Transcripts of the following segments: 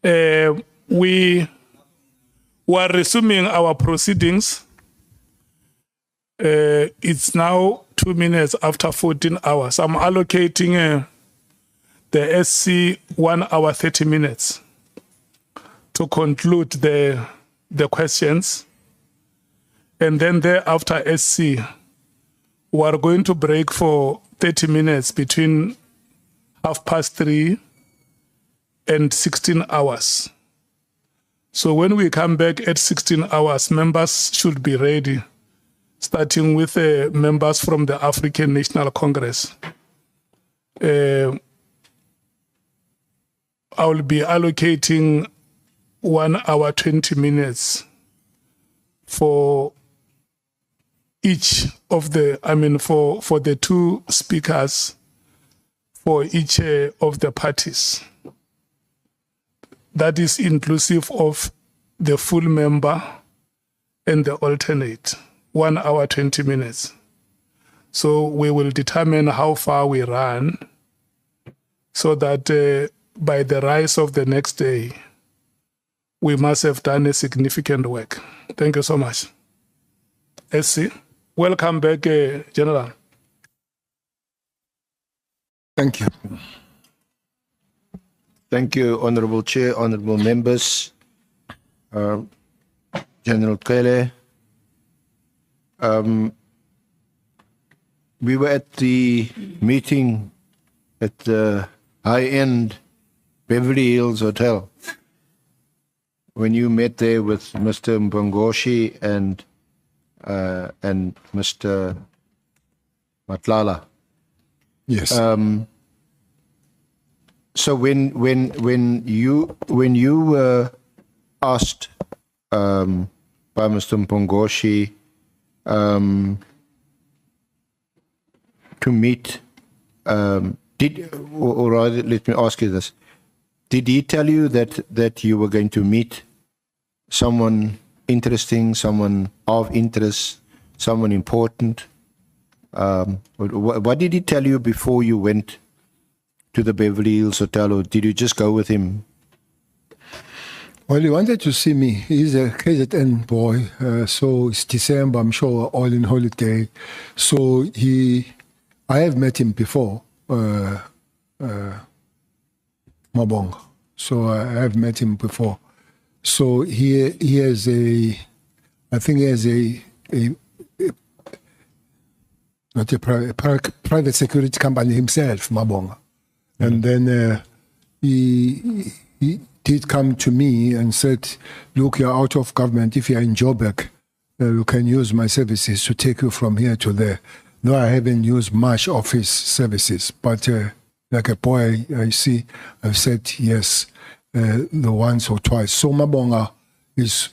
We were resuming our proceedings. It's now 2 minutes after 14 hours. I'm allocating the SC 1 hour 30 minutes to conclude the questions. And then thereafter SC, we are going to break for 30 minutes between 3:30 and 16 hours. So when we come back at 16 hours, members should be ready, starting with members from the African National Congress. I will be allocating 1 hour 20 minutes for each of the, for the two speakers for each of the parties. That is inclusive of the full member and the alternate, 1 hour 20 minutes. So we will determine how far we run so that by the rise of the next day, we must have done a significant work. Thank you so much. SC, welcome back, General. Thank you. Thank you, Honorable Chair, honorable members, General Cele. We were at the meeting at the high-end Beverly Hills Hotel when you met there with Mr. Mbongoshi and Mr. Matlala. Yes. So when you were asked by Mr. Mbongoshi to meet, or rather, let me ask you this: did he tell you that you were going to meet someone interesting, someone of interest, someone important? What did he tell you before you went to the Beverly Hills Hotel, or did you just go with him? Well, he wanted to see me. He's a KZN boy, so it's December, I'm sure, all in holiday. So I have met him before, Mabong. So I have met him before. So he has I think he has not a private security company himself, Mabonga. And then he did come to me and said, look, you're out of government. If you're in Joburg, you can use my services to take you from here to there. No, I haven't used much of his services, but like a boy, I've said yes the once or twice. So Mabonga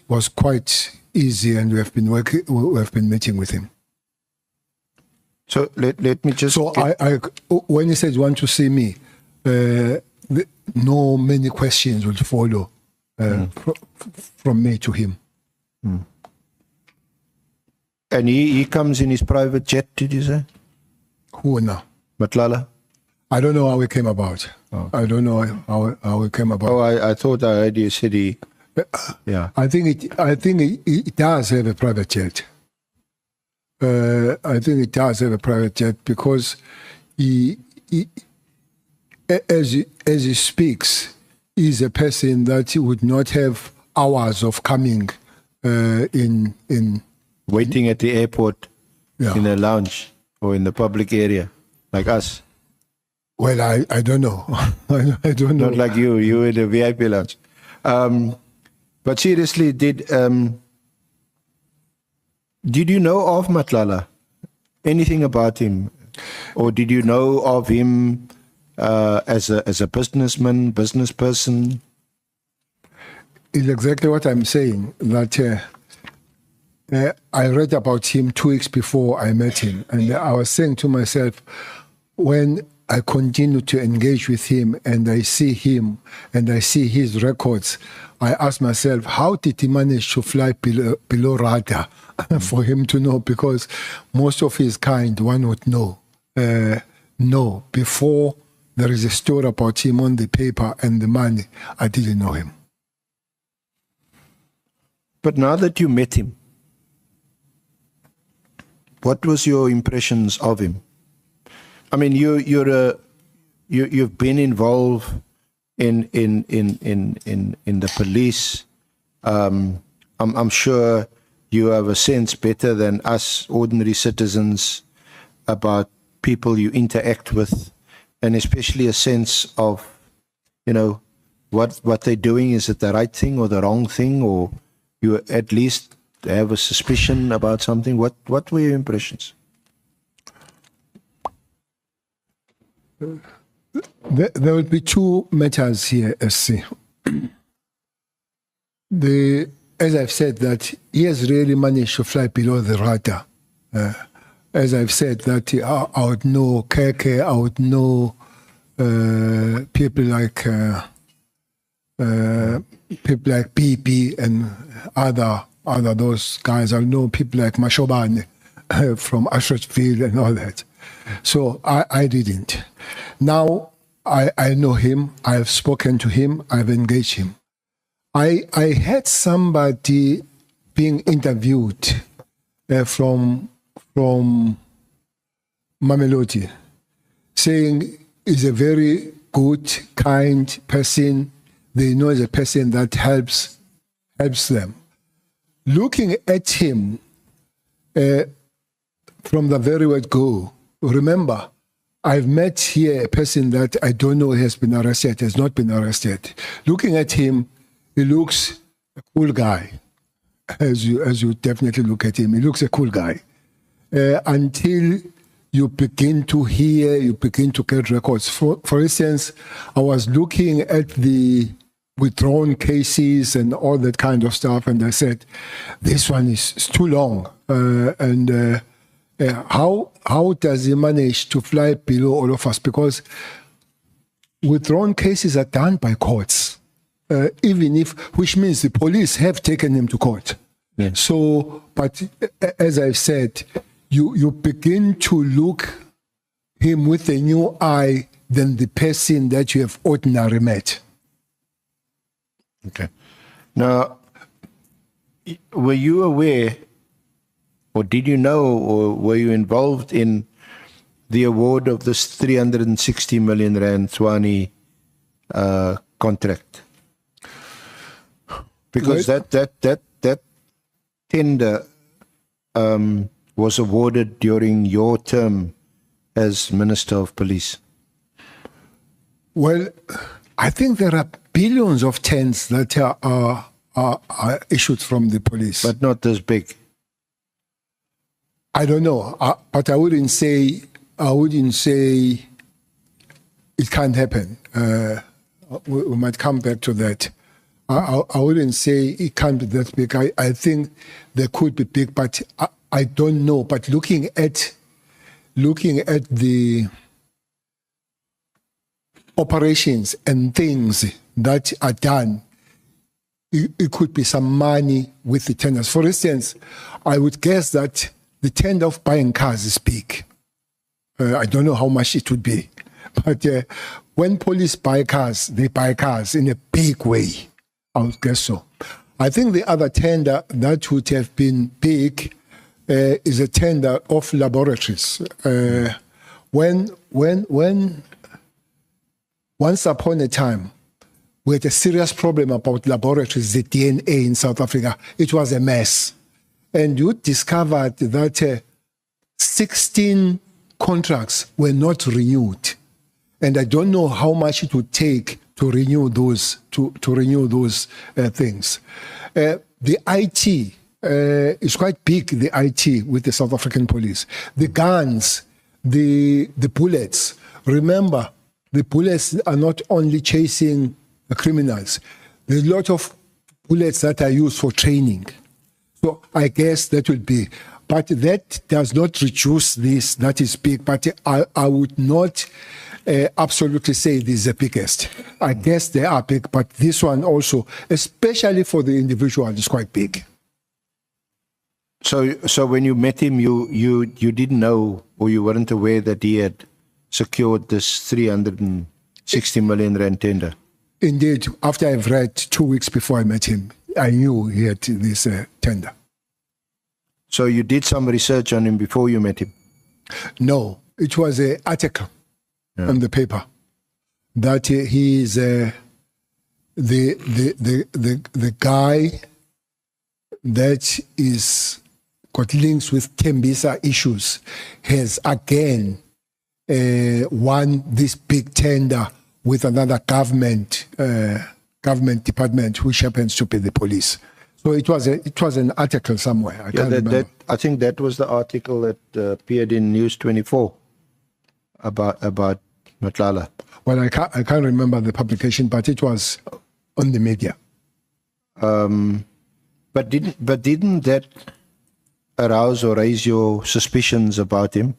was quite easy, and we have been meeting with him. So let me just... So I when he said you want to see me, no many questions will follow from me to him. And he comes in his private jet, did you say? Who now? Matlala? I don't know how it came about. Oh. I don't know how it came about. Oh, I thought I heard you said he... Yeah. I think it does have a private jet. I think it does have a private jet because as he speaks, he's a person that he would not have hours of coming in waiting at the airport, in a lounge or in the public area, like us. Well, I don't know. I don't know. Not like you in the VIP lounge. But seriously, did you know of Matlala? Anything about him? Or did you know of him as a businessman, business person? It's exactly what I'm saying, that I read about him 2 weeks before I met him. And I was saying to myself, when I continue to engage with him and I see him and I see his records, I ask myself, how did he manage to fly below radar for him to know? Because most of his kind, one would know. Before there is a story about him on the paper and the money, I didn't know him. But now that you met him, what was your impressions of him? I mean, you've been involved in the police. I'm sure you have a sense better than us ordinary citizens about people you interact with, and especially a sense of, what they're doing. Is it the right thing or the wrong thing, or you at least have a suspicion about something? What were your impressions? There will be two matters here, SC. As I've said, that he has really managed to fly below the radar. As I've said, that I would know Keke, I would know people like PP and other those guys. I know people like Mashobane from Ashratfield and all that. So I didn't. Now I know him. I've spoken to him. I've engaged him. I had somebody being interviewed from Mamelodi, saying he's a very good, kind person. They know he's a person that helps them. Looking at him from the very word go, remember, I've met here a person that I don't know has been arrested, has not been arrested. Looking at him, he looks a cool guy. As you definitely look at him, he looks a cool guy. Until you begin to hear, you begin to get records. For instance, I was looking at the withdrawn cases and all that kind of stuff, and I said, this one is too long. How does he manage to fly below all of us? Because withdrawn cases are done by courts, which means the police have taken him to court. Yeah. So, but as I've said, you begin to look him with a new eye than the person that you have ordinarily met. Okay. Now, were you aware, or did you know, or were you involved in the award of this 360 million rand Tswane contract? Because that tender was awarded during your term as Minister of Police. Well, I think there are billions of tens that are issued from the police, but not this big. I don't know, but I wouldn't say it can't happen. We might come back to that. I wouldn't say it can't be that big. I think there could be big, but I don't know. But looking at the operations and things that are done, it could be some money with the tenders. For instance, I would guess that the tender of buying cars is big. I don't know how much it would be. But when police buy cars, they buy cars in a big way. I would guess so. I think the other tender that would have been big is a tender of laboratories. Once upon a time, we had a serious problem about laboratories, the DNA in South Africa. It was a mess. And you discovered that 16 contracts were not renewed. And I don't know how much it would take to renew those things. The IT is quite big, the IT with the South African police. The guns, the bullets. Remember, the bullets are not only chasing the criminals. There's a lot of bullets that are used for training. So I guess that would be, but that does not reduce this, that is big, but I would not absolutely say this is the biggest. I guess they are big, but this one also, especially for the individual, is quite big. So when you met him, you didn't know, or you weren't aware that he had secured this 360 million rand tender? Indeed, after I've read 2 weeks before I met him, I knew he had this tender. So you did some research on him before you met him? No, it was an article in the paper that he is the guy that is got links with Tembisa issues, has again won this big tender with another government department, which happens to be the police. So it was an article somewhere. I can't remember. I think that was the article that appeared in News 24 about Matlala. Well, I can't remember the publication, but it was on the media. But didn't that arouse or raise your suspicions about him?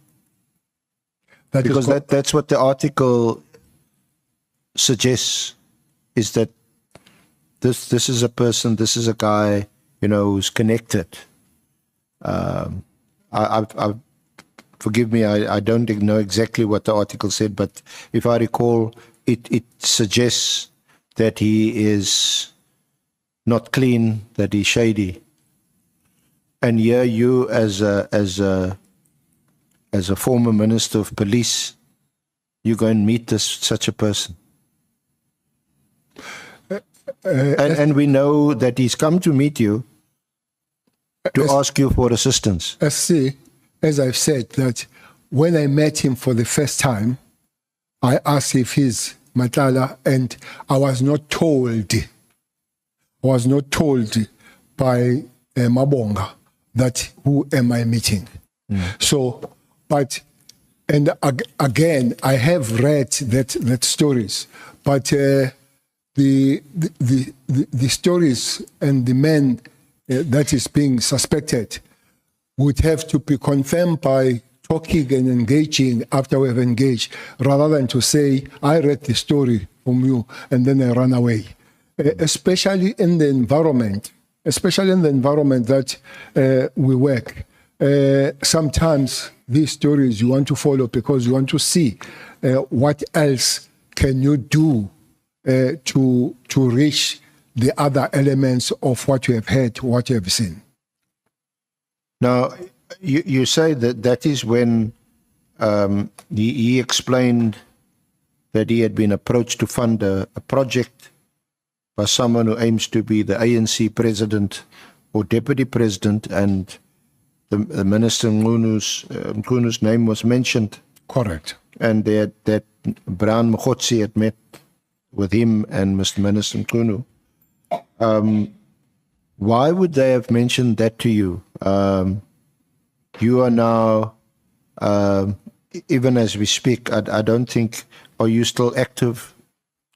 Because that's what the article suggests, is that this is a person, this is a guy, who's connected. Forgive me, I don't know exactly what the article said, but if I recall, it suggests that he is not clean, that he's shady. And here you, as a former minister of police, you go and meet such a person. And we know that he's come to meet you to ask you for assistance. As I've said, that when I met him for the first time, I asked if he's Matlala, and I was not told by Mabonga that who am I meeting. So, again, I have read that stories, but the stories and the man that is being suspected would have to be confirmed by talking and engaging after we have engaged, rather than to say, I read the story from you and then I run away. Especially in the environment that we work. Sometimes these stories you want to follow because you want to see what else can you do to reach the other elements of what you have heard, what you have seen. Now, you say that is when he explained that he had been approached to fund a project by someone who aims to be the ANC president or deputy president, and the Minister Mchunu's name was mentioned. Correct. And that Brown Mkhotsi had met with him and Mr. Minister Mchunu. Why would they have mentioned that to you? You are now, even as we speak, I don't think, are you still active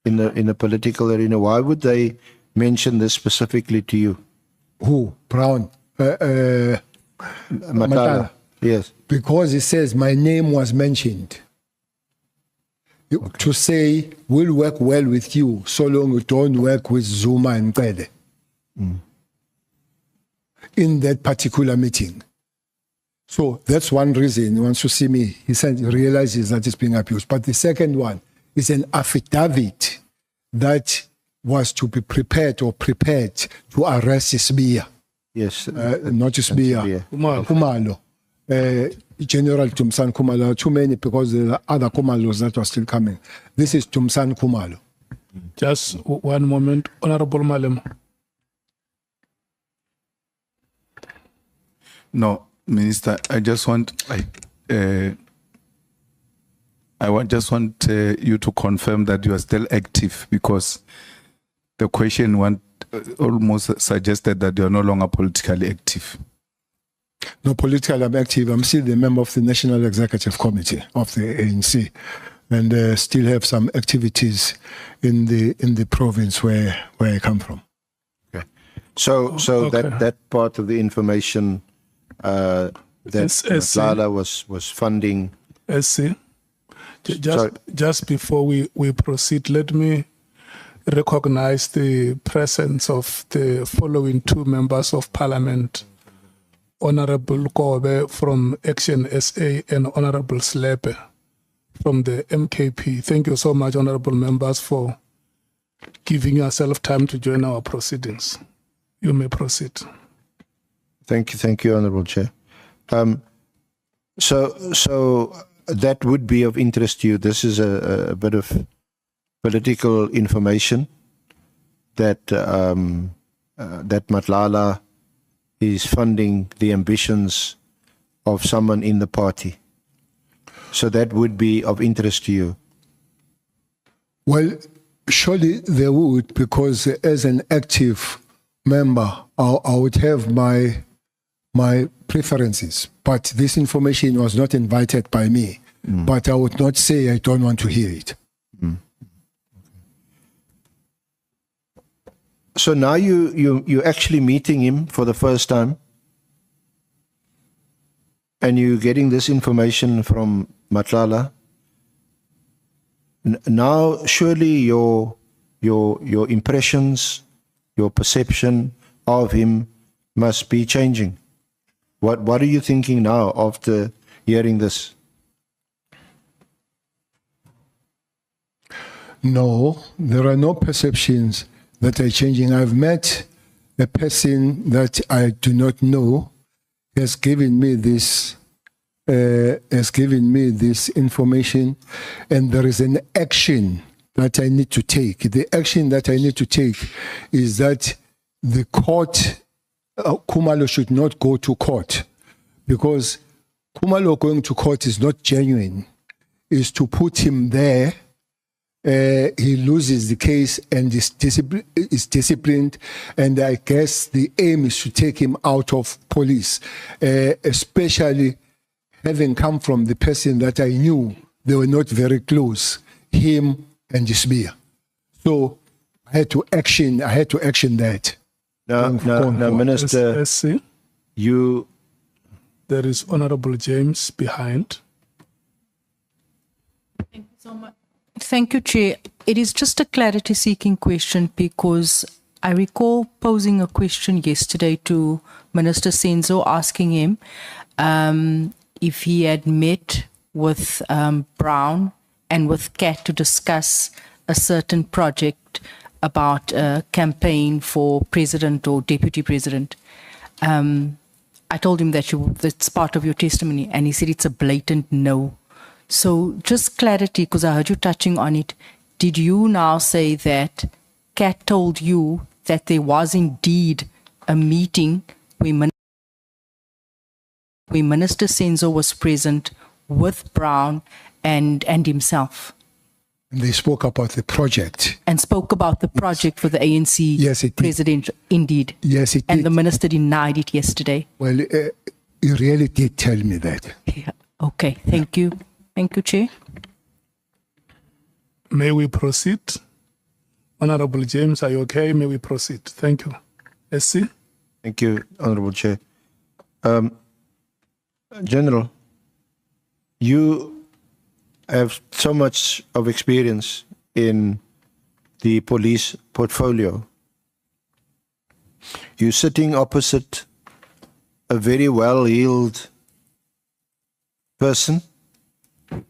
in the political arena? Why would they mention this specifically to you? Who? Brown? Matlala. Yes. Because he says my name was mentioned. Okay. To say, we'll work well with you so long you don't work with Zuma and Cele. In that particular meeting. So that's one reason. Once you see me, he realizes that it's being abused. But the second one is an affidavit that was to be prepared to arrest Isbiya. Yes. Not Isbiya. Khumalo. General Tumsan Khumalo. Too many because there are other Khumalos that are still coming. This is Tumsan Khumalo. Just one moment, Honorable Malema. No, Minister, I just want you to confirm that you are still active, because the question almost suggested that you are no longer politically active. No, politically I'm active. I'm still a member of the National Executive Committee of the ANC, and still have some activities in the province where I come from. Okay. So okay. that part of the information that Matlala was funding. SC. Just before we proceed, let me recognize the presence of the following two members of Parliament, Honorable Kobe from Action SA and Honorable Slepe from the MKP. Thank you so much, honorable members, for giving yourself time to join our proceedings. You may proceed. Thank you, Honourable Chair. So that would be of interest to you. This is a bit of political information that that Matlala is funding the ambitions of someone in the party. So that would be of interest to you. Well, surely they would, because as an active member, I would have my preferences. But this information was not invited by me. But I would not say I don't want to hear it. So now you're actually meeting him for the first time, and you're getting this information from Matlala. Now, surely your impressions, your perception of him must be changing. What are you thinking now after hearing this? No, there are no perceptions that are changing. I've met a person that I do not know, has given me this information, and there is an action that I need to take. The action that I need to take is that the court, Khumalo should not go to court, because Khumalo going to court is not genuine. Is to put him there. He loses the case and is disciplined, and I guess the aim is to take him out of police, especially having come from the person that I knew. They were not very close, him and Jisbia. So I had to action that. Now, Minister, SC, there is Honorable James behind. Thank you so much. Thank you, Chair. It is just a clarity-seeking question, because I recall posing a question yesterday to Minister Senzo, asking him if he had met with Brown and with Kat to discuss a certain project about a campaign for president or deputy president. I told him that's part of your testimony, and he said it's a blatant no. So just clarity, because I heard you touching on it. Did you now say that Kat told you that there was indeed a meeting where Minister Senzo was present with Brown and himself? And they spoke about the project. And spoke about the project for the ANC Yes, it did. president, indeed. Yes, it And did. the minister denied it yesterday. Well, he really did tell me that. Yeah. Okay, thank you. Thank you, Chair. May we proceed? Honorable James, are you okay? May we proceed? Thank you. SC? thank you, Honourable Chair. General, you have so much of experience in the police portfolio. You're sitting opposite a very well-heeled person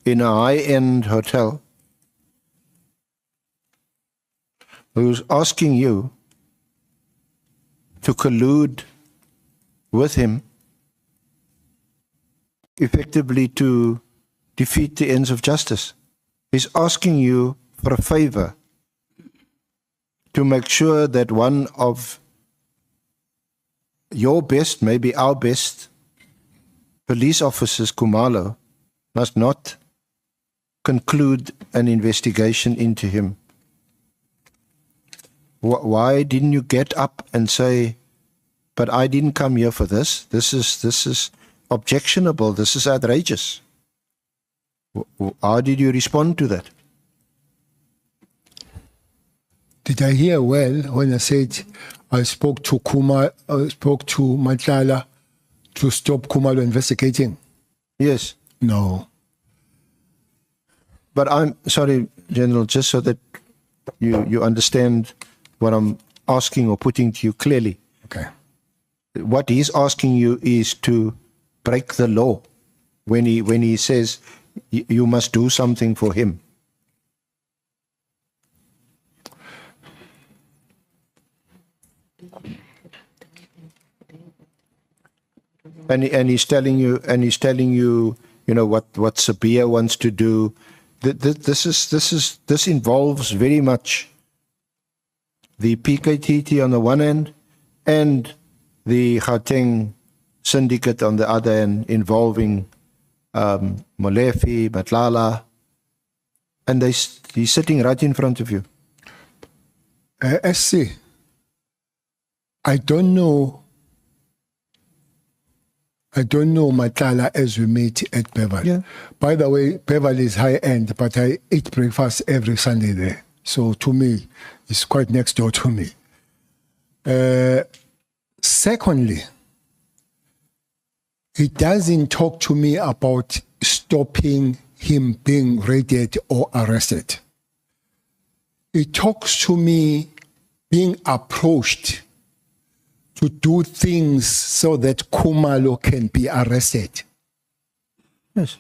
in a high-end hotel who's asking you to collude with him effectively to defeat the ends of justice. He's asking you for a favor to make sure that one of your best, maybe our best, police officers, Khumalo, must not conclude an investigation into him. Why didn't you get up and say, but I didn't come here for this. This is objectionable. This is outrageous. How did you respond to that? Did I hear well when I said I spoke to Matlala to stop Khumalo investigating? Yes. No. But I'm sorry, General, just so that you understand what I'm asking or putting to you clearly. Okay. What he's asking you is to break the law when he says you must do something for him. and he's telling you, you know, what Sabia wants to do. This involves very much the PKTT on the one hand and the Gauteng syndicate on the other hand, involving Molefe, Matlala, and he's sitting right in front of you. SC, I don't know Matlala as we meet at Beverly. Yeah. By the way, Beverly is high end, but I eat breakfast every Sunday there. So to me, it's quite next door to me. Secondly, he doesn't talk to me about stopping him being raided or arrested. He talks to me being approached to do things so that Khumalo can be arrested. Yes.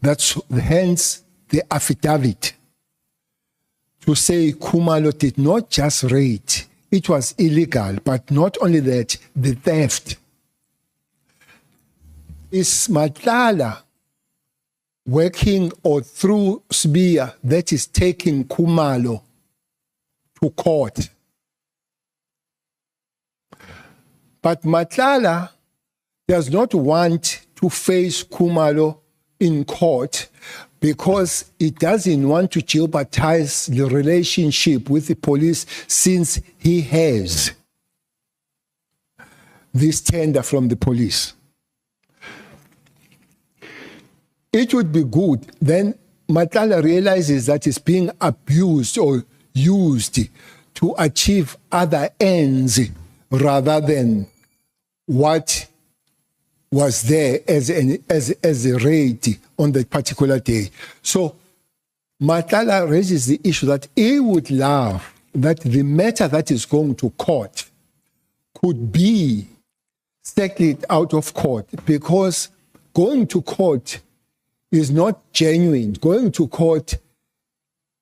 That's hence the affidavit to say Khumalo did not just raid, it was illegal, but not only that, the theft. Is Matlala working or through Sbia that is taking Khumalo to court? But Matlala does not want to face Khumalo in court because he doesn't want to jeopardize the relationship with the police since he has this tender from the police. It would be good, then Matlala realizes that it's being abused or used to achieve other ends rather than what was there as a raid on that particular day. So Matlala raises the issue that he would love that the matter that is going to court could be settled out of court, because going to court is not genuine. Going to court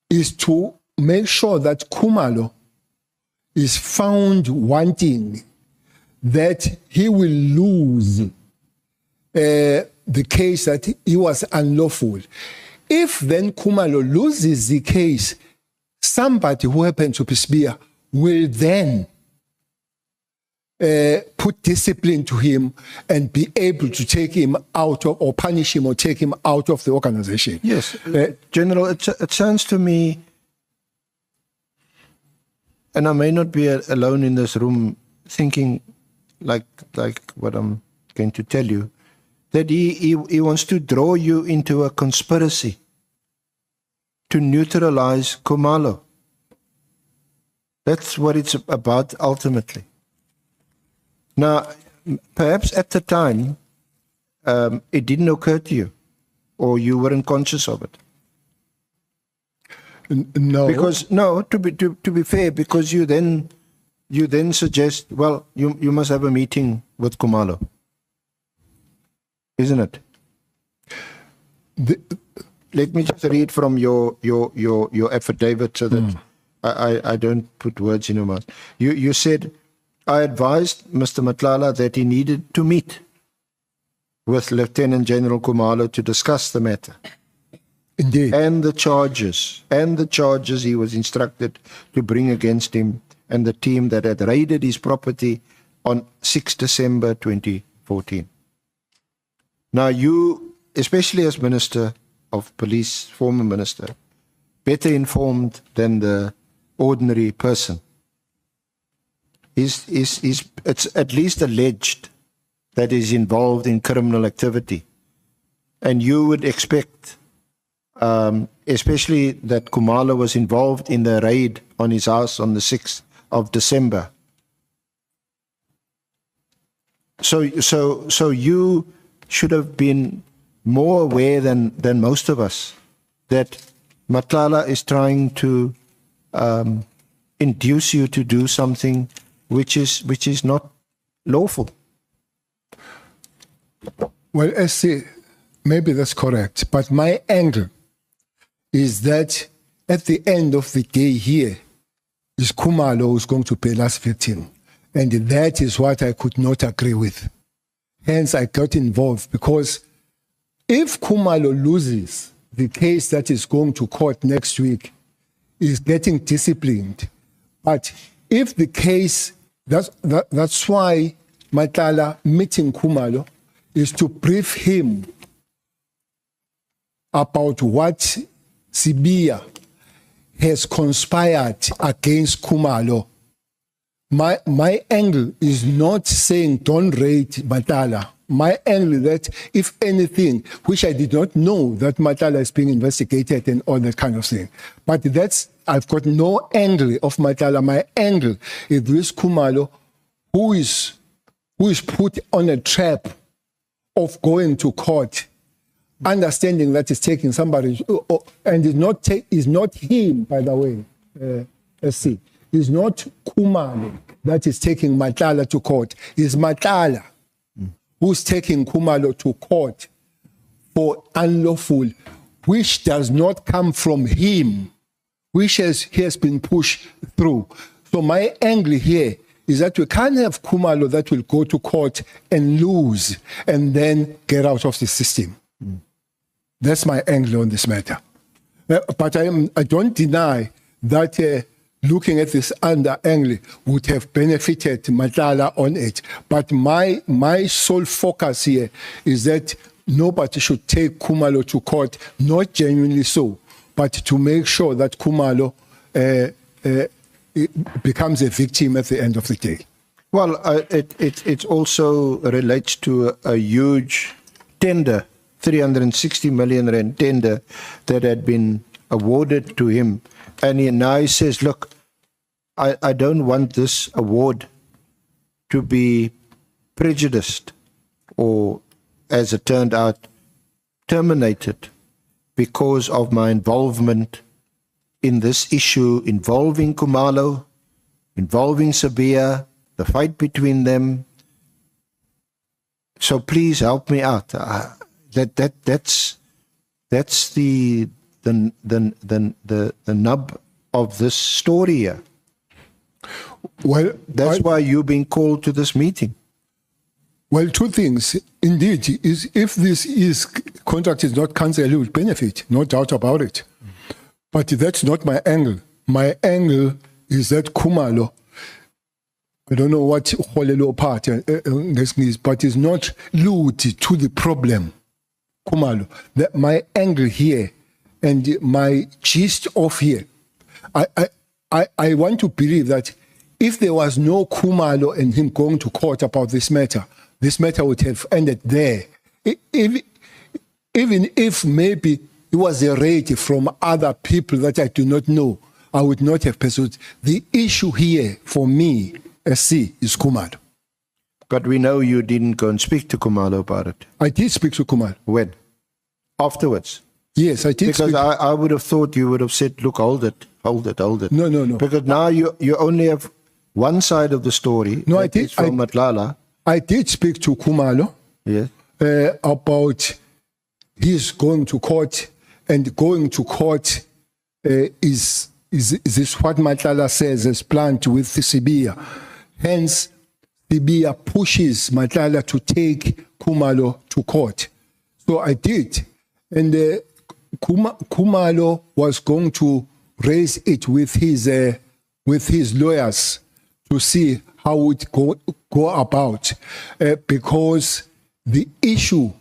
is to make sure that Khumalo is found wanting, that he will lose the case that he was unlawful. If then Khumalo loses the case, somebody who happens to be Sbia will then put discipline to him and be able to take him out of, or punish him or take him out of the organization. Yes, General, it sounds to me, and I may not be alone in this room thinking like what I'm going to tell you, that he wants to draw you into a conspiracy to neutralize Khumalo. That's what it's about ultimately. Now, perhaps at the time, it didn't occur to you, or you weren't conscious of it. No, Because to be fair, because you then suggest, well, you must have a meeting with Khumalo, isn't it? Let me just read from your affidavit so that I don't put words in your mouth. You said, I advised Mr. Matlala that he needed to meet with Lieutenant General Khumalo to discuss the matter. indeed. And the charges he was instructed to bring against him and the team that had raided his property on 6 December 2014. Now you, especially as Minister of Police, former Minister, better informed than the ordinary person, it's at least alleged that he's involved in criminal activity. And you would expect, especially that Khumalo was involved in the raid on his house on the 6th of December. So you should have been more aware than most of us that Matlala is trying to induce you to do something which is not lawful. Well, SC, maybe that's correct, but my angle is that at the end of the day here is Khumalo who's going to pay last victim, and that is what I could not agree with. Hence, I got involved because if Khumalo loses the case that is going to court next week, is getting disciplined. But if the case, that's why Matlala meeting Khumalo is to brief him about what Sibia has conspired against Khumalo. My angle is not saying don't raid Matlala. My angle is that, if anything, which I did not know that Matlala is being investigated and all that kind of thing. But I've got no angle of Matlala. My angle is this Khumalo who is put on a trap of going to court, understanding that it's taking somebody, and is not him, by the way, SC. It's not Khumalo that is taking Matlala to court. It's Matlala who's taking Khumalo to court for unlawful, which does not come from him, which he has been pushed through. So my angle here is that we can't have Khumalo that will go to court and lose and then get out of the system. That's my angle on this matter. But I don't deny that looking at this under angle would have benefited Matlala on it. But my sole focus here is that nobody should take Khumalo to court, not genuinely so, but to make sure that Khumalo becomes a victim at the end of the day. Well, it also relates to a huge tender, 360 million rand tender that had been awarded to him. And now he says, look, I don't want this award to be prejudiced or, as it turned out, terminated because of my involvement in this issue involving Khumalo, involving Sabia, the fight between them. So please help me out. That's the nub of this story here. Well, that's why you've been called to this meeting. Well, two things. Indeed, is if this contract is not cancelled, it will benefit, no doubt about it. But that's not my angle. My angle is that Khumalo, I don't know what Holelo part is, but is not glued to the problem. Khumalo, that my angle here and my gist of here, I want to believe that if there was no Khumalo and him going to court about this matter would have ended there. Even if maybe it was a raid from other people that I do not know, I would not have pursued. The issue here for me, SC, is Khumalo. But we know you didn't go and speak to Khumalo about it. I did speak to Khumalo. When? Afterwards? Yes, I did. Because I would have thought you would have said, look, hold it. No. Because now you only have one side of the story. No, I did. From Matlala. I did speak to Khumalo. Yes. About his going to court, and going to court is this what Matlala says is planned with Sibia. Hence, Sibia pushes Matlala to take Khumalo to court. So I did. And Khumalo was going to raise it with his lawyers to see how it go about. Because the issue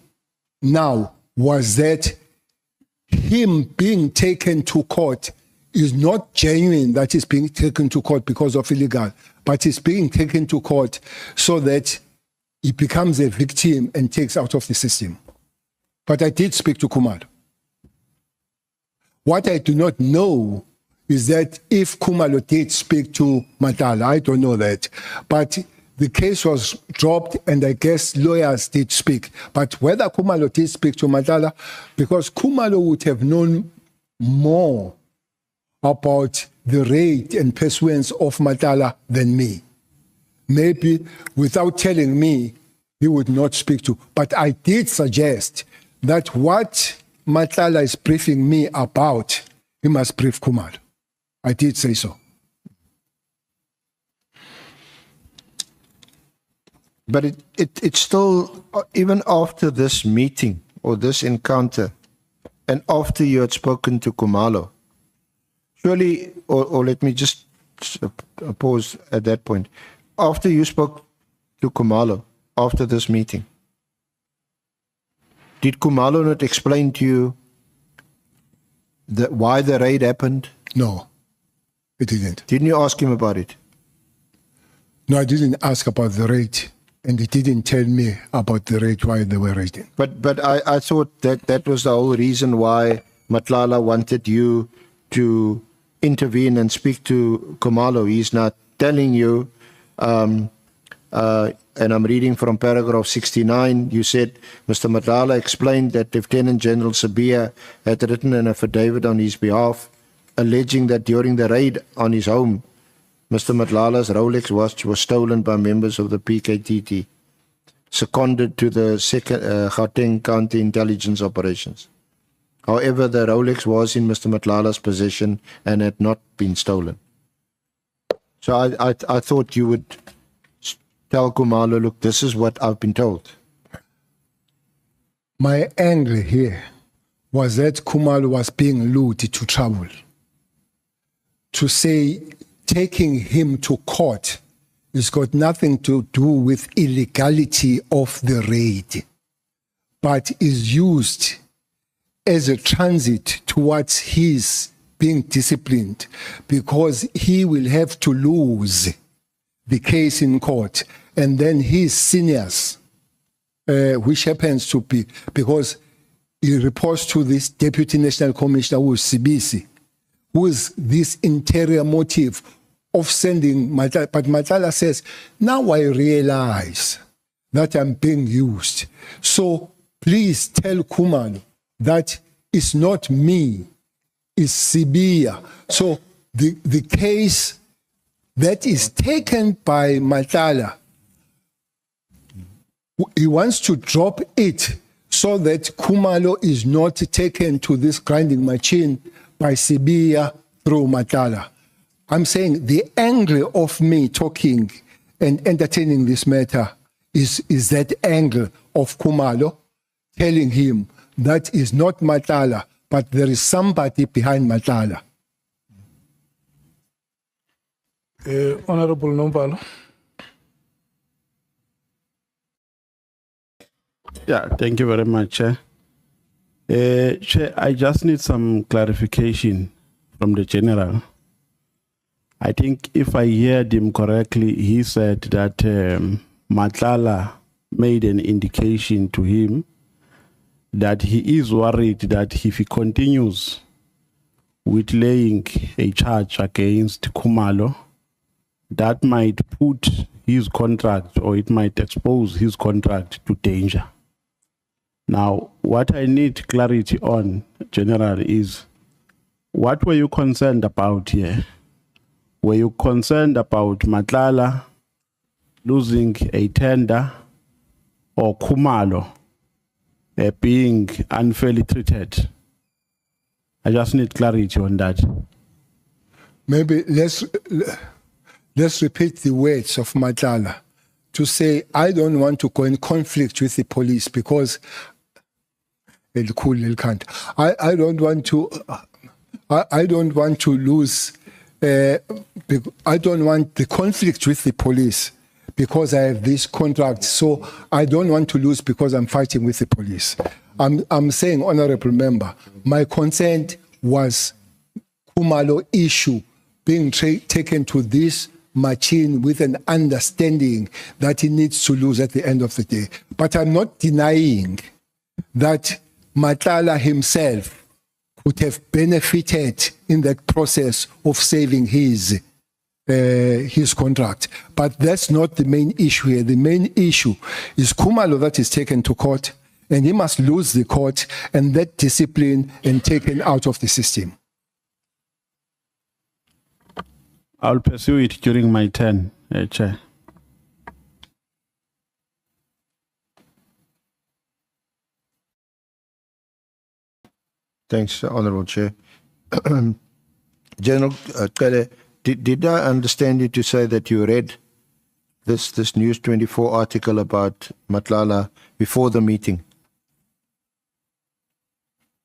now was that him being taken to court is not genuine, that he's being taken to court because of illegal, but he's being taken to court so that he becomes a victim and takes out of the system. But I did speak to Khumalo. What I do not know is that if Khumalo did speak to Matlala, I don't know that. But the case was dropped, and I guess lawyers did speak. But whether Khumalo did speak to Matlala, because Khumalo would have known more about the raid and pursuance of Matlala than me. Maybe without telling me, he would not speak to. But I did suggest that what Matlala is briefing me about, he must brief Khumalo. I did say so. But it's still, even after this meeting or this encounter, and after you had spoken to Khumalo, surely, or let me just pause at that point. After you spoke to Khumalo, after this meeting, did Khumalo not explain to you why the raid happened? No, it didn't. Didn't you ask him about it? No, I didn't ask about the raid, and he didn't tell me about the raid, why they were raiding. But I thought that was the whole reason why Matlala wanted you to intervene and speak to Khumalo. He's not telling you, and I'm reading from paragraph 69, you said, Mr. Matlala explained that Lieutenant General Sabia had written an affidavit on his behalf, alleging that during the raid on his home, Mr. Matlala's Rolex watch was stolen by members of the PKTT, seconded to the Gauteng County Intelligence Operations. However, the Rolex was in Mr. Matlala's possession and had not been stolen. So I thought you would tell Khumalo, look, this is what I've been told. My angle here was that Khumalo was being lured to trouble. To say taking him to court has got nothing to do with illegality of the raid, but is used as a transit towards his being disciplined, because he will have to lose the case in court, and then his seniors, which happens to be, because he reports to this Deputy National Commissioner who is Sibisi, who is this interior motive of sending Matlala. But Matlala says, now I realize that I'm being used. So please tell Khumalo that it's not me, it's Sibia. So the case that is taken by Matlala, he wants to drop it so that Khumalo is not taken to this grinding machine by Sibia through Matlala. I'm saying the angle of me talking and entertaining this matter is that angle of Khumalo telling him that is not Matlala, but there is somebody behind Matlala. Honorable Nombalo. Yeah, thank you very much, Chair. Chair, I just need some clarification from the General. I think if I heard him correctly, he said that Matlala made an indication to him that he is worried that if he continues with laying a charge against Khumalo, that might put his contract, or it might expose his contract to danger. Now, what I need clarity on, General, is what were you concerned about here? Were you concerned about Matlala losing a tender, or Khumalo being unfairly treated? I just need clarity on that. Maybe let's repeat the words of Matlala to say, I don't want to go in conflict with the police because I don't want to lose. I don't want the conflict with the police because I have this contract. So I don't want to lose because I'm fighting with the police. I'm saying, honorable member, my consent was Khumalo issue being taken to this machine with an understanding that he needs to lose at the end of the day. But I'm not denying that Matlala himself would have benefited in that process of saving his contract. But that's not the main issue here. The main issue is Khumalo that is taken to court, and he must lose the court and that discipline and taken out of the system. I'll pursue it during my turn, Chair. Thanks, Honorable Chair. General Cele, did I understand you to say that you read this News 24 article about Matlala before the meeting?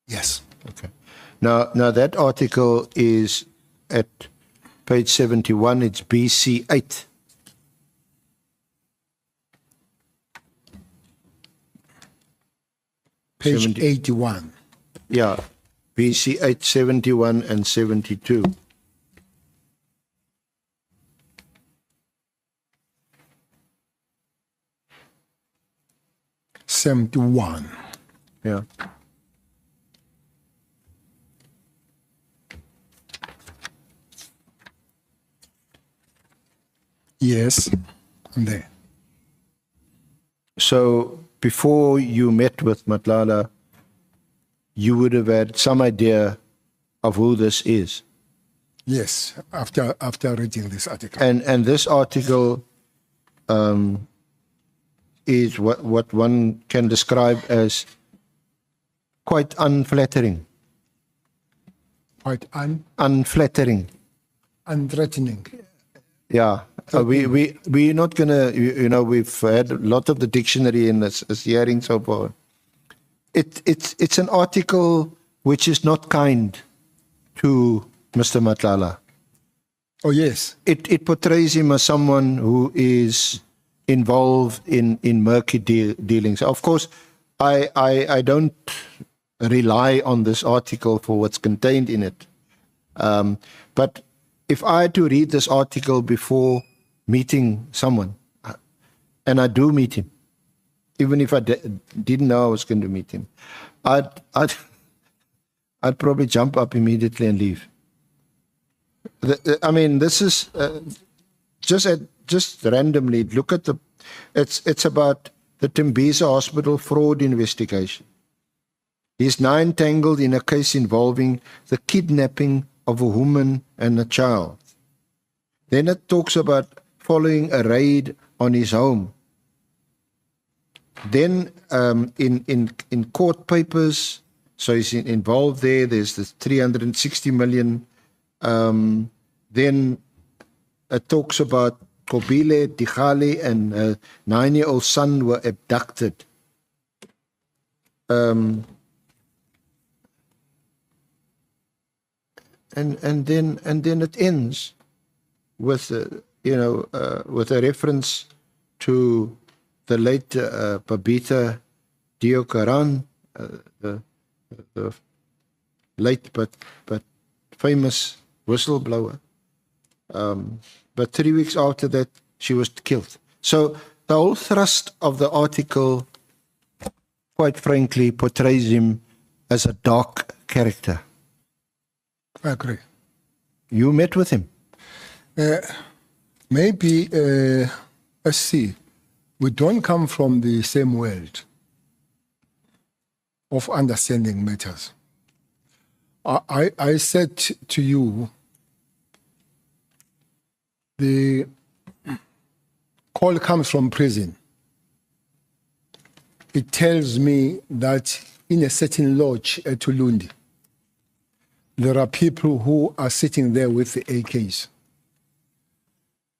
Yes. Okay. Now that article is at page 71. It's BC 8. Page 70. 81. Yeah, BC 8, 71 and 72. '71. Yeah. Yes, I'm there. So before you met with Matlala, you would have had some idea of who this is. Yes, after reading this article. And this article is what one can describe as quite unflattering. Quite Unflattering. unthreatening. Yeah. We're not going to, we've had a lot of the dictionary in this hearing so far. It's an article which is not kind to Mr. Matlala. Oh, yes. It portrays him as someone who is involved in murky dealings. Of course, I don't rely on this article for what's contained in it. But if I had to read this article before meeting someone, and I do meet him, even if I didn't know I was going to meet him, I'd probably jump up immediately and leave. I mean, this is just randomly look at it's about the Tembisa Hospital fraud investigation. He's now entangled in a case involving the kidnapping of a woman and a child. Then it talks about following a raid on his home. Then in court papers, so he's involved there. There's this 360 million. Then it talks about Kobile, Dikhale, and a 9-year-old son were abducted. And then it ends with with a reference to the late Babita Diokaran, the late but famous whistleblower. But 3 weeks after that, she was killed. So the whole thrust of the article, quite frankly, portrays him as a dark character. I agree. You met with him. Maybe, let's see, we don't come from the same world of understanding matters. I said to you, the call comes from prison. It tells me that in a certain lodge at Ulundi, there are people who are sitting there with the AKs.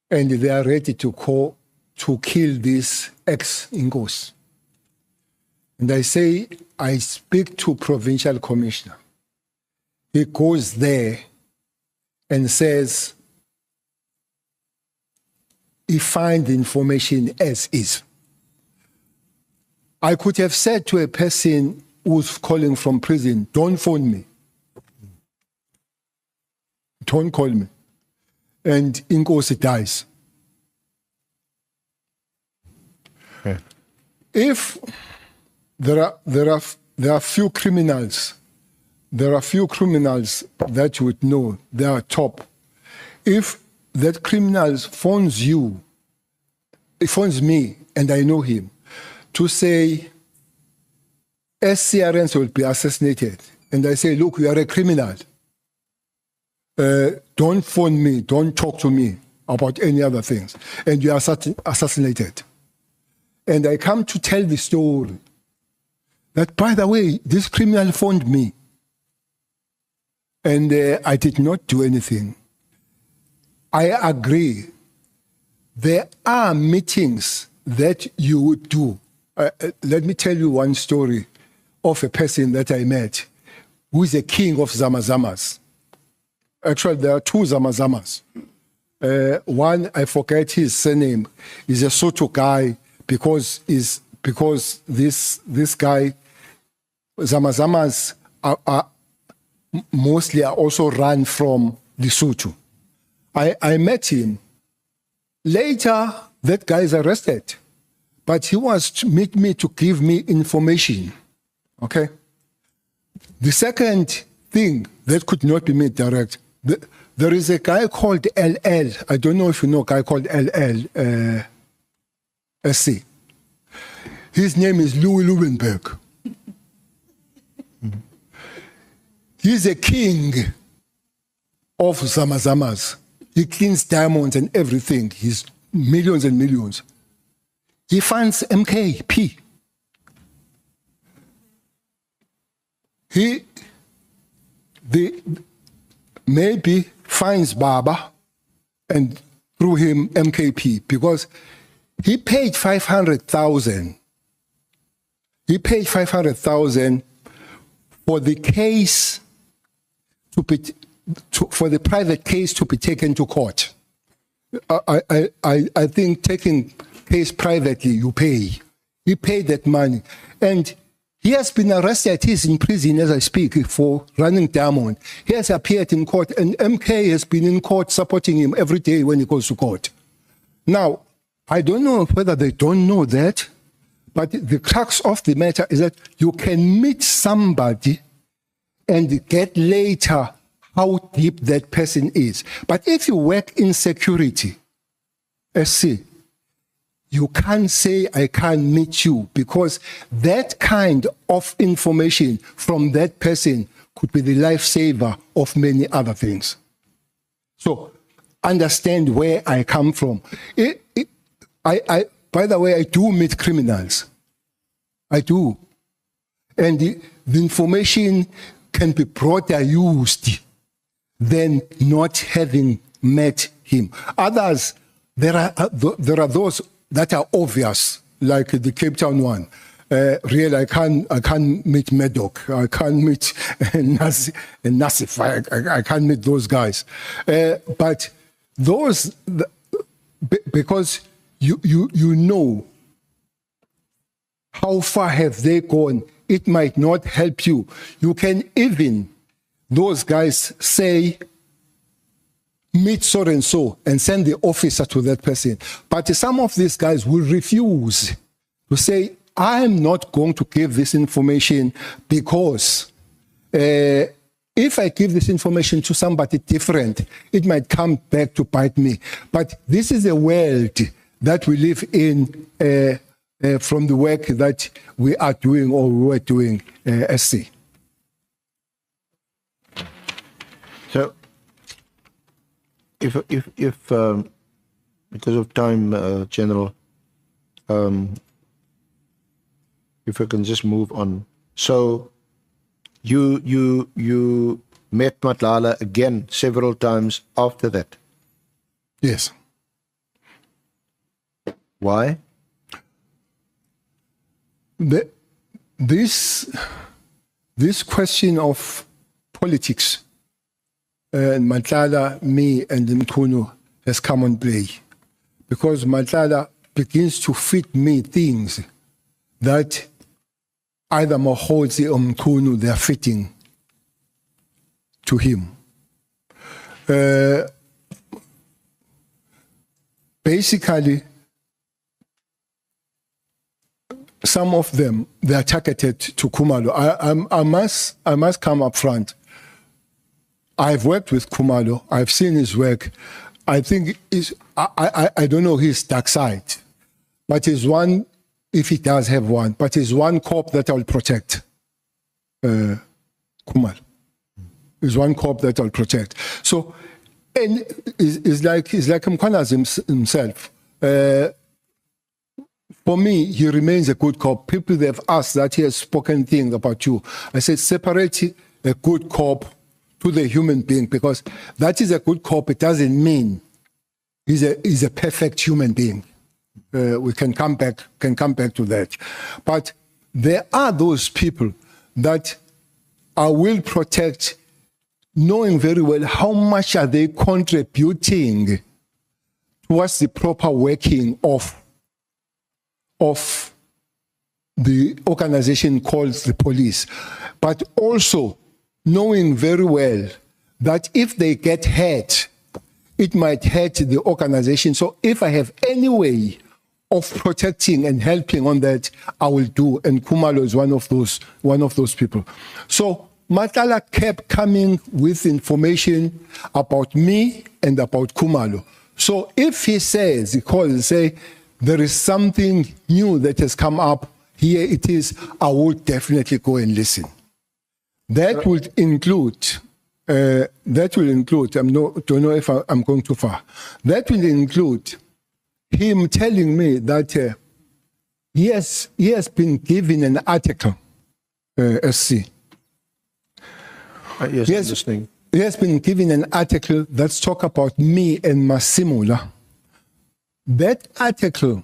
And they are ready to kill this ex-Inkosi. And I say, I speak to provincial commissioner. He goes there and says, he finds the information as is. I could have said to a person who's calling from prison, don't phone me. Don't call me. And Inkosi dies. Okay. If there are few criminals, that you would know they are top. If that criminal phones you, he phones me, and I know him, to say SCRNs will be assassinated, and I say, look, you are a criminal. Don't phone me, don't talk to me about any other things, and you are assassinated. And I come to tell the story that, by the way, this criminal phoned me, and I did not do anything. I agree there are meetings that you would do. Let me tell you one story of a person that I met who is a king of Zamazamas. Actually, there are two Zamazamas. One, I forget his surname, is a Soto guy because this guy, Zamazamas are mostly are also run from Lesotho. I met him. Later, that guy is arrested. But he wants to meet me to give me information. Okay? The second thing that could not be made direct, there is a guy called LL. I don't know if you know a guy called LL, SC. His name is Louis Lubenberg. He's a king of Zamazamas. He cleans diamonds and everything. He's millions and millions. He finds MKP. He maybe finds Baba and through him MKP because he paid 500,000. He paid 500,000 for the case for the private case to be taken to court. I think taking case privately, you pay. He paid that money. And he has been arrested. He's in prison as I speak for running diamond. He has appeared in court, and MK has been in court supporting him every day when he goes to court. Now, I don't know whether they don't know that, but the crux of the matter is that you can meet somebody and get later how deep that person is. But if you work in security, SC, you can't say, I can't meet you, because that kind of information from that person could be the lifesaver of many other things. So understand where I come from. By the way, I do meet criminals. I do. And the information can be broader used than not having met him. Others, there are those that are obvious, like the Cape Town one. Really, I can't meet Medoc. I can't meet Nassif. I can't meet those guys. But those, because you know how far have they gone, it might not help you. You can even, those guys say, meet so and so and send the officer to that person. But some of these guys will refuse to say, I'm not going to give this information because if I give this information to somebody different, it might come back to bite me. But this is a world that we live in from the work that we are doing or we were doing SC. So, if because of time, General, if I can just move on. So, you met Matlala again several times after that. Yes. Why? This question of politics, and Matlala, me, and Mchunu has come on play, because Matlala begins to feed me things that either Mohodzi or Mchunu, they are fitting to him. Basically, some of them, they are targeted to Khumalo. I must come up front. I've worked with Khumalo. I've seen his work. I think I don't know his dark side, but he's one, if he does have one, but he's one corp that I will protect. Khumalo. He's one corp that I'll protect. So, and it's like Mkhwanazi himself. For me, he remains a good cop. People have asked that he has spoken things about you. I said, separate a good cop to the human being, because that is a good cop. It doesn't mean is a perfect human being. We can come back to that. But there are those people that I will protect, knowing very well how much are they contributing towards the proper working of the organization called the police, but also knowing very well that if they get hurt, it might hurt the organization. So if I have any way of protecting and helping on that, I will do. And Khumalo is one of those people. So Matlala kept coming with information about me and about Khumalo. So if he says, he calls and say, there is something new that has come up, here it is, I will definitely go and listen. That would include, I don't know if I'm going too far. That will include him telling me that he has been given an article, SC. Yes, listening. He has been given an article that's talk about me and Masimula. That article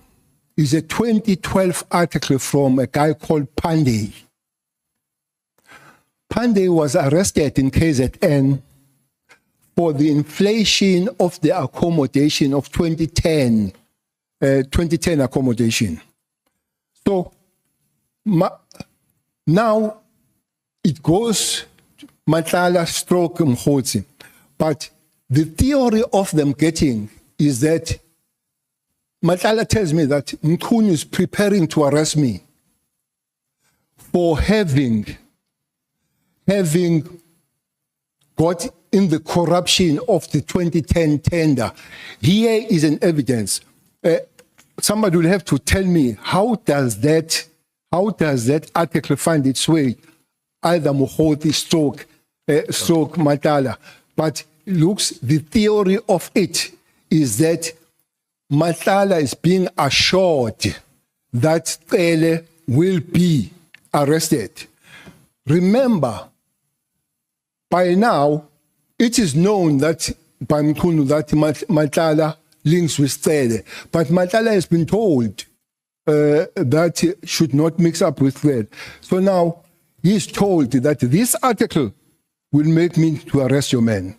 is a 2012 article from a guy called Pandey. Pandey was arrested in KZN for the inflation of the accommodation of 2010 accommodation. So now it goes Matlala stroke Mkhotsi. But the theory of them getting is that Matlala tells me that Mchunu is preparing to arrest me for having got in the corruption of the 2010 tender. Here is an evidence. Somebody will have to tell me how does that article find its way, either Mkhotsi stroke Matlala. But looks, the theory of it is that Matlala is being assured that Cele will be arrested. Remember, by now, it is known that by Mchunu that Matlala links with Cele. But Matlala has been told that he should not mix up with Cele. So now he is told that this article will make me to arrest your man.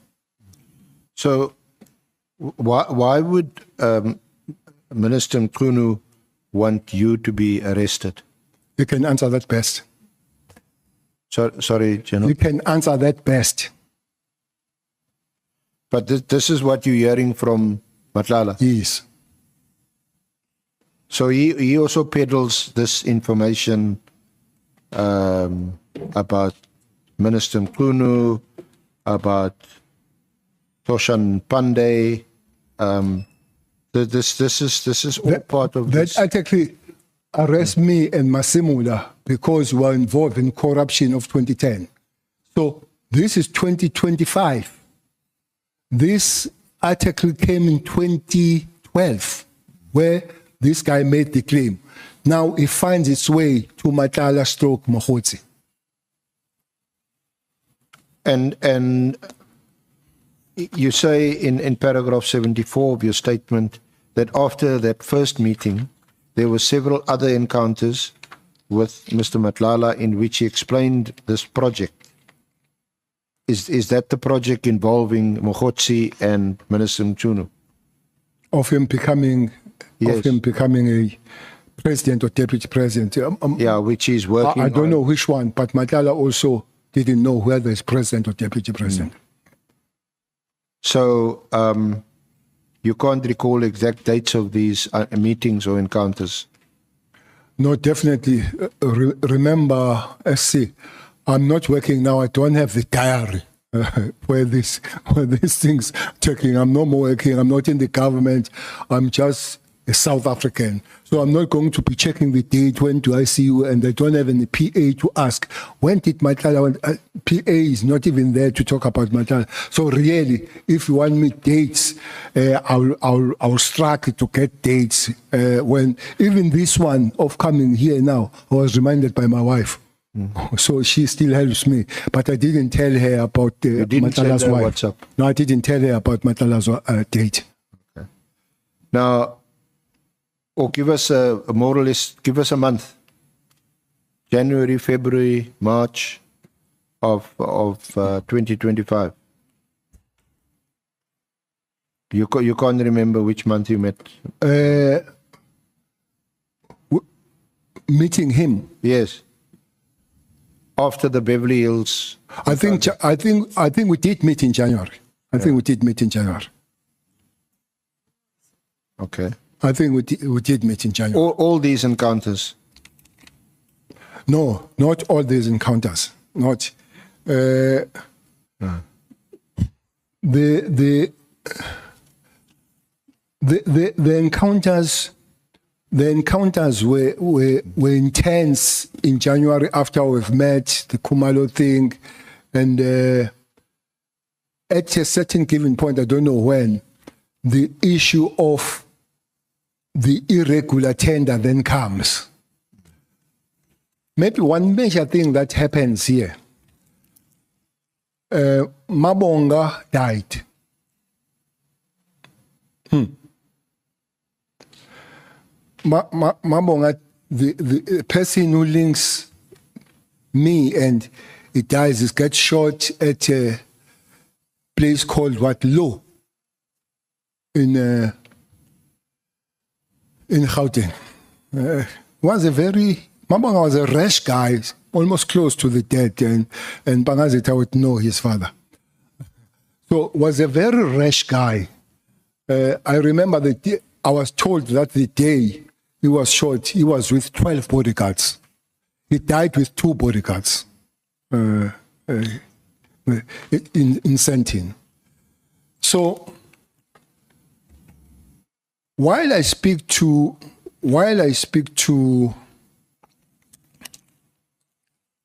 So why would Minister Mchunu want you to be arrested? You can answer that best. Sorry, General. You can answer that best. But this is what you're hearing from Matlala? Yes. So he also peddles this information about Minister Mchunu, about Toshan Pandey. This is all part of this. That article arrests me and Masimula because we were involved in corruption of 2010. So this is 2025. This article came in 2012, where this guy made the claim. Now it finds its way to Matlala stroke Mkhotsi. And you say in paragraph 74 of your statement that after that first meeting, there were several other encounters with Mr. Matlala in which he explained this project. Is that the project involving Mkhotsi and Minister Mchunu? Of him becoming a president or deputy president. Yeah, which he's working I don't know which one, but Matlala also didn't know whether it's president or deputy president. So you can't recall exact dates of these meetings or encounters? No, definitely. Remember, SC, I'm not working now. I don't have the diary where these things taking. I'm no more working. I'm not in the government. I'm just a South African. So I'm not going to be checking the date. When do I see you? And I don't have any PA to ask. When did Matlala? PA is not even there to talk about Matlala. So really, if you want me dates, I'll struggle to get dates. When even this one of coming here now, I was reminded by my wife. So she still helps me, but I didn't tell her about Matlala's wife. WhatsApp. No, I didn't tell her about Matlala's date. Okay. Now, or give us more or less, give us a month. January, February, March of 2025. You can't remember which month you met? Meeting him. Yes. After the Beverly Hills. I think we did meet in January. I think we did meet in January. Okay. I think we did meet in January. All these encounters. No, not all these encounters. Not the encounters. The encounters were intense in January after we've met, the Kumalo thing, and at a certain given point, I don't know when, the issue of the irregular tender then comes. Maybe one major thing that happens here, Mabonga died. Mabonga, the person who links me and it dies, is gets shot at a place called Low in Gauteng. Mabonga was a rash guy, almost close to the dead, and Bangazita would know his father. So was a very rash guy. I remember I was told that the day he was shot, he was with 12 bodyguards. He died with 2 bodyguards in Sentin. So while I speak to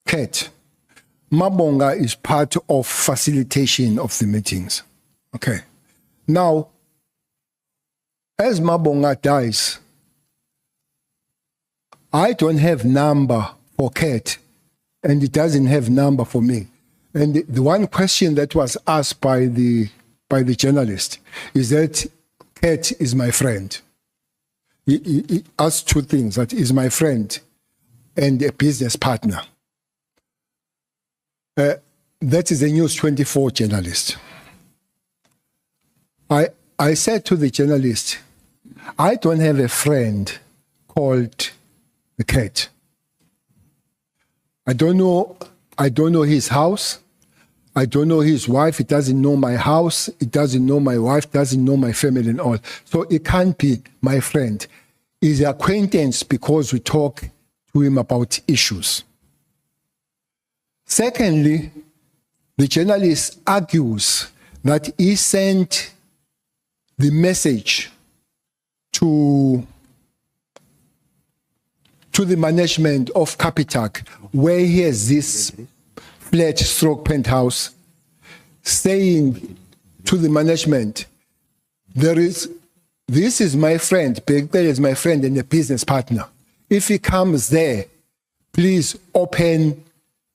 Kat, Mabonga is part of facilitation of the meetings. Okay. Now, as Mabonga dies, I don't have number for Kat, and it doesn't have number for me. And the one question that was asked by the journalist is that Kat is my friend. He asked 2 things: that is my friend and a business partner. That is a News 24 journalist. I said to the journalist, I don't have a friend called the Cat. I don't know his house. I don't know his wife. It doesn't know my house. It doesn't know my wife. Doesn't know my family and all. So it can't be my friend. He's an acquaintance because we talk to him about issues. Secondly, the journalist argues that he sent the message to the management of Capitac, where he has this flat stroke penthouse, saying to the management, this is my friend, Bheki is my friend and a business partner. If he comes there, please open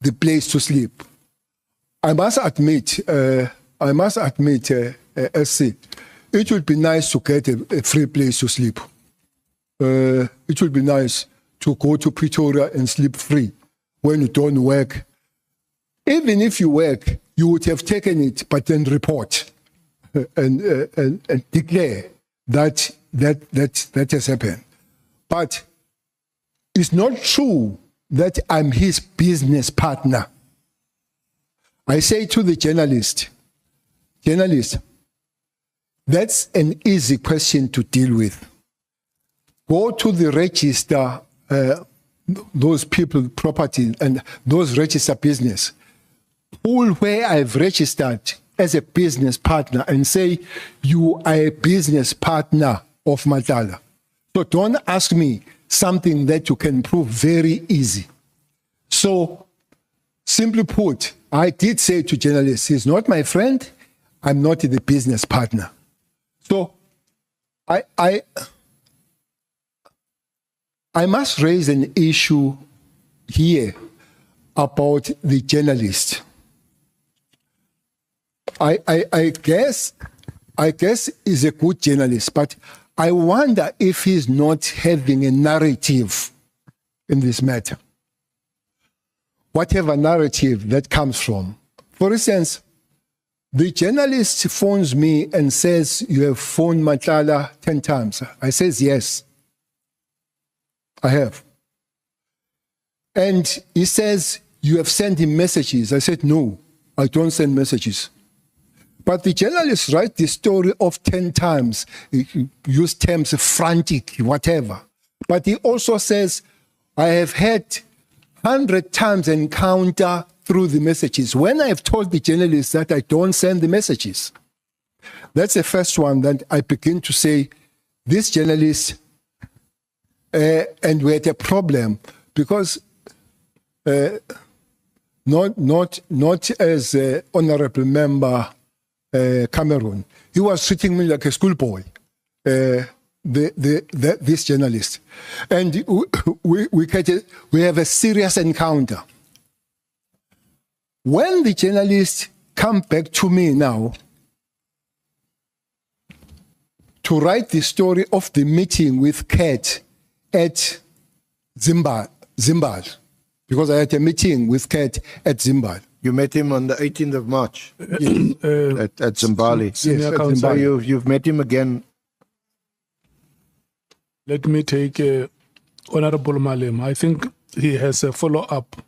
the place to sleep. I must admit, SC, it would be nice to get a free place to sleep. It would be nice to go to Pretoria and sleep free when you don't work. Even if you work, you would have taken it, but then report and declare that has happened. But it's not true that I'm his business partner. I say to the journalist, that's an easy question to deal with. Go to the register, those people, property, and those register business. Pull where I've registered as a business partner and say, you are a business partner of Matlala. So don't ask me something that you can prove very easy. So, simply put, I did say to journalists, he's not my friend, I'm not the business partner. So, I must raise an issue here about the journalist. I guess he's a good journalist, but I wonder if he's not having a narrative in this matter. Whatever narrative that comes from. For instance, the journalist phones me and says, you have phoned Matlala 10 times. I says, yes, I have. And he says, you have sent him messages. I said, no, I don't send messages. But the journalist writes the story of 10 times, use terms frantic, whatever. But he also says, I have had 100 times encounter through the messages. When I have told the journalist that I don't send the messages, that's the first one that I begin to say, this journalist, and we had a problem because not as honorable member Cameroon, he was treating me like a schoolboy. This journalist, and we have a serious encounter. When the journalist come back to me now to write the story of the meeting with Kat at Zimbabwe, because I had a meeting with Kat at Zimbabwe. You met him on the 18th of March at Zimbabwe. Yes, at So Zimbabwe. you've met him again. Let me take Honorable Malem. I think he has a follow-up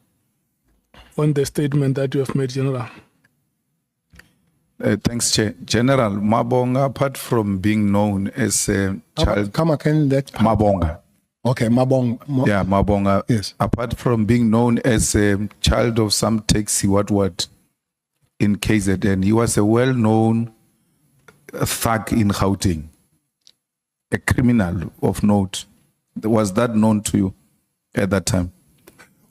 on the statement that you have made, General. Thanks, Chair. General, Mabonga, apart from being known as a child... Come again, that part. Mabonga. Okay, Mabong. Yeah, Mabonga. Yes. Apart from being known as a child of some taxi, what in KZN, he was a well-known thug in Gauteng, a criminal of note. Was that known to you at that time?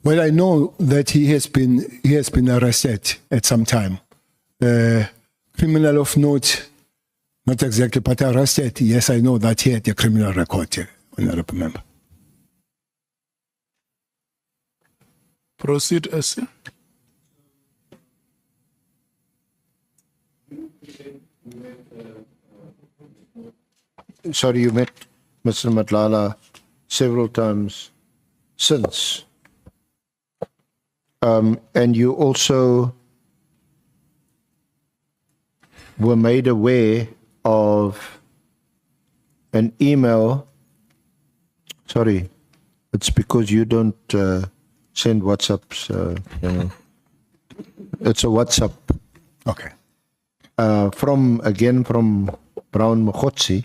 Well, I know that he has been arrested at some time. Criminal of note, not exactly, but arrested. Yes, I know that he had a criminal record, honorable member. Proceed, SC. Sorry, you met Mr. Matlala several times since. And you also were made aware of an email. Sorry, it's because you don't send WhatsApps. It's a WhatsApp. Okay. From Brown Mchunu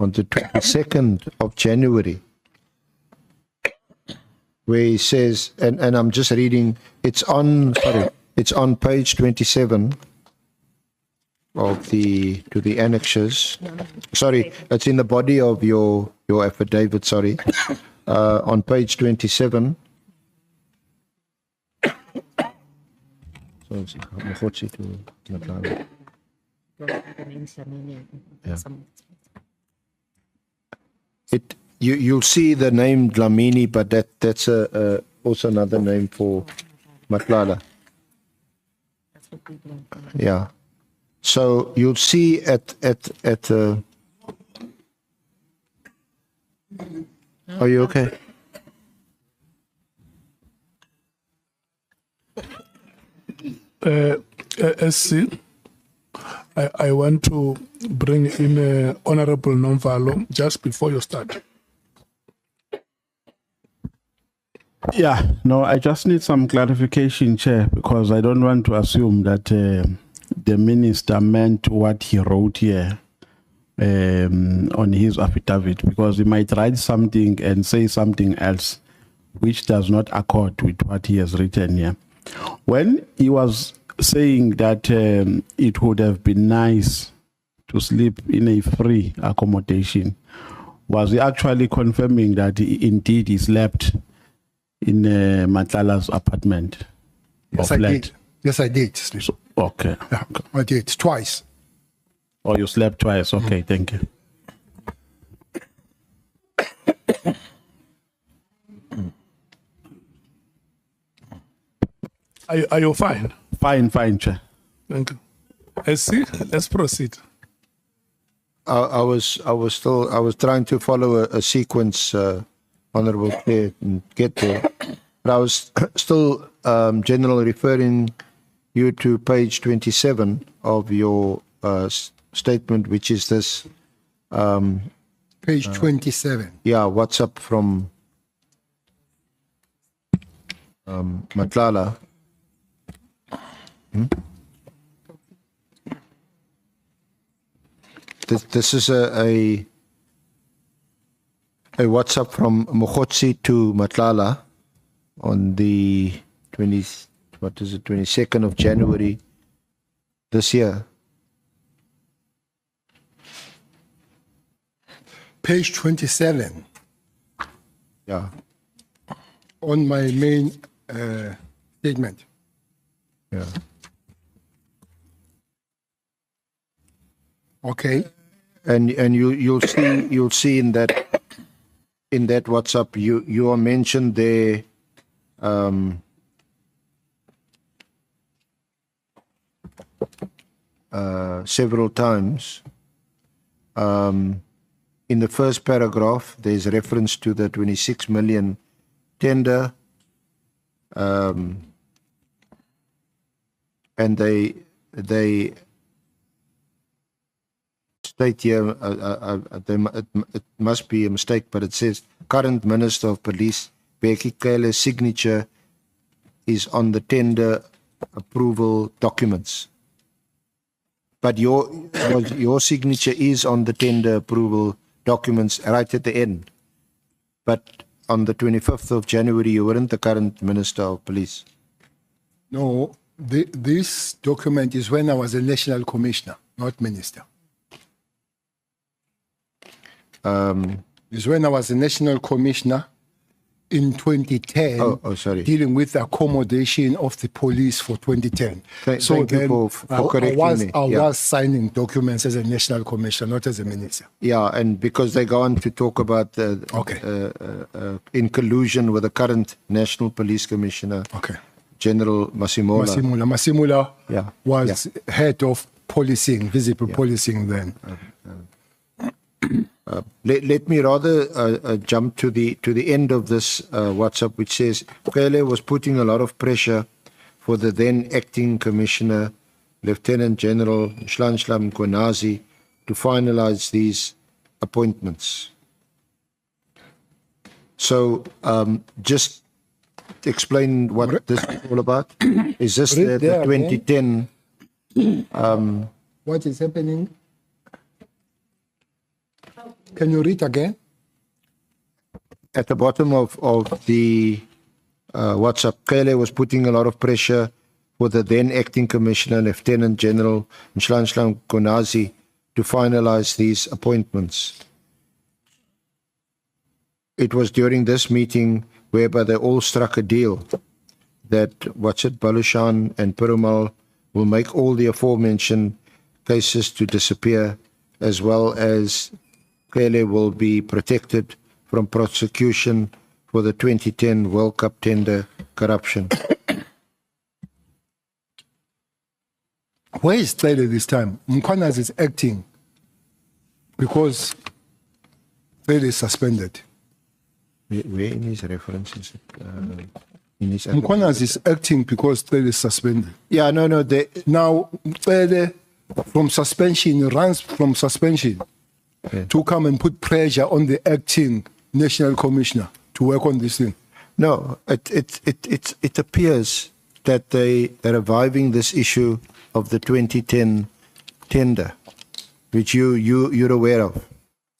on the 22nd of January, where he says, and I'm just reading, it's on page 27 of the annexures. Sorry, it's in the body of your affidavit, sorry. On page 27. So it's Mchunu to Matlala. Yeah. You'll see the name Dlamini, but that's also another name for Matlala. Yeah. So you'll see at are you okay? SC, I want to bring in Honorable Nomvalo just before you start. Yeah, no, I just need some clarification, Chair, because I don't want to assume that the minister meant what he wrote here on his affidavit, because he might write something and say something else which does not accord with what he has written here. When he was saying that it would have been nice to sleep in a free accommodation, was he actually confirming that indeed he slept in Matlala's apartment? Yes, I did. Yes, I did. So, okay. Yeah, I did twice. Oh, you slept twice. Okay, thank you. Are you fine? Fine, Chair. Thank you. SC, let's proceed. I was trying to follow a sequence, Honourable Chair, and get there. But I was still, General, referring you to page 27 of your statement, which is this. Page 27. Yeah, WhatsApp from Matlala. This is a WhatsApp from Mchunu to Matlala on the 22nd of January this year. Page 27 Yeah. on my main statement. Yeah. Okay. And you'll see in that WhatsApp you are mentioned there several times. In the first paragraph, there's reference to the 26 million tender, and they state here, it must be a mistake, but it says current Minister of Police Bheki Cele's signature is on the tender approval documents. But your signature is on the tender approval documents right at the end. But on the 25th of January, you weren't the current Minister of Police. No, this document is when I was a National Commissioner, not Minister. It's when I was a National Commissioner in 2010, sorry. dealing with the accommodation of the police for 2010. Thank you for correcting me. I was signing documents as a National Commissioner, not as a Minister. Yeah, and because they go on to talk about in collusion with the current National Police Commissioner, General Masimula. Masimula was head of policing, visible policing then. Let me rather jump to the end of this WhatsApp, which says Cele was putting a lot of pressure for the then acting commissioner, Lieutenant General Mchunu, to finalize these appointments. So just explain what this is all about. Is this the 2010? What is happening? Can you read again? At the bottom of the WhatsApp, Cele was putting a lot of pressure for the then acting commissioner, Lieutenant General Mchunu, to finalize these appointments. It was during this meeting whereby they all struck a deal that Balushan and Perumal will make all the aforementioned cases to disappear, as well as Cele will be protected from prosecution for the 2010 World Cup tender corruption. Where is Cele this time? Mchunu is acting because Cele is suspended. Where in his references? Mchunu is acting because Cele is suspended. Yeah, no. Now, Cele from suspension, runs from suspension to come and put pressure on the acting National Commissioner to work on this thing. No, it appears that they are reviving this issue of the 2010 tender, which you're aware of.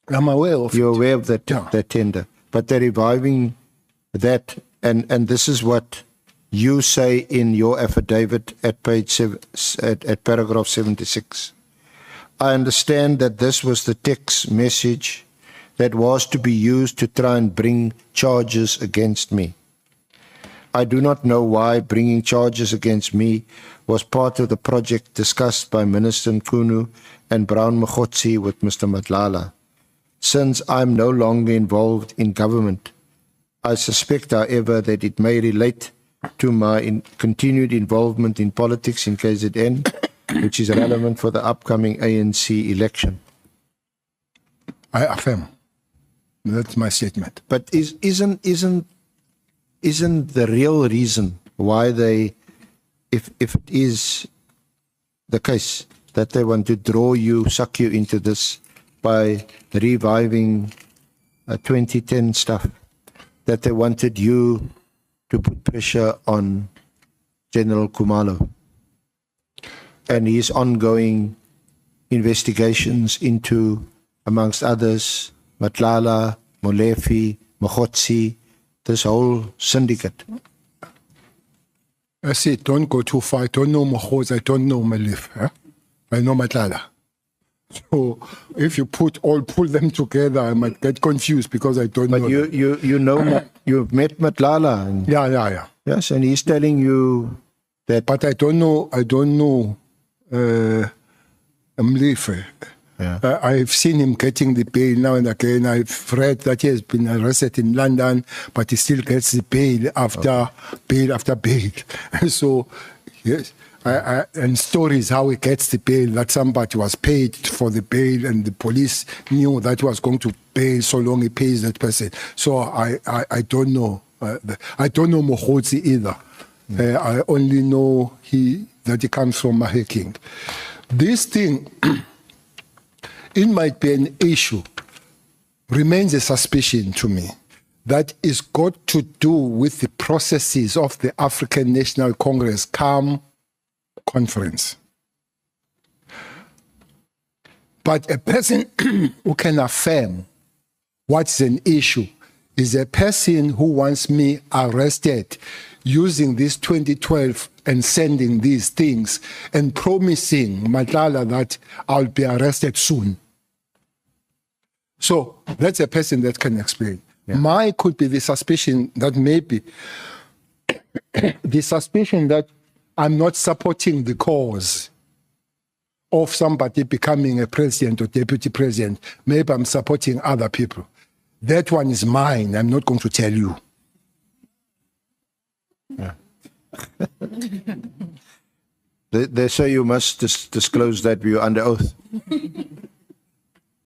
I'm aware of You're it. aware of that tender. But they're reviving that, and this is what you say in your affidavit at at paragraph 76. I understand that this was the text message that was to be used to try and bring charges against me. I do not know why bringing charges against me was part of the project discussed by Minister Mchunu and Brown Mchotsi with Mr. Matlala. Since I'm no longer involved in government, I suspect, however, that it may relate to my continued involvement in politics in KZN, which is relevant for the upcoming ANC election. I affirm. That's my statement. But isn't the real reason why they, if it is the case that they want to draw you, suck you into this by reviving 2010 stuff, that they wanted you to put pressure on General Khumalo and his ongoing investigations into, amongst others, Matlala, Molefe, Mogotsi, this whole syndicate? I said, don't go too far. I don't know Mogotsi, I don't know Molefe. Huh? I know Matlala. So if you pull them together, I might get confused because I don't know. But you know, you've met Matlala. And, Yeah. yes, and he's telling you that. But I don't know Molefe. Yeah. I've seen him getting the bail now and again. I've read that he has been arrested in London, but he still gets the bail after bail after bail. So, yes, and stories how he gets the bail, that somebody was paid for the bail and the police knew that he was going to pay so long he pays that person. So I don't know. I don't know Mogotsi either. I only know that he comes from Mahikeng. This thing... it might be an issue, remains a suspicion to me, that is got to do with the processes of the African National Congress conference. But a person who can affirm what's an issue is a person who wants me arrested using this 2012 and sending these things and promising Matlala that I'll be arrested soon. So that's a person that can explain. Yeah. Mine could be the suspicion that maybe the suspicion that I'm not supporting the cause of somebody becoming a president or deputy president. Maybe I'm supporting other people. That one is mine. I'm not going to tell you. Yeah. They say you must disclose that you're under oath.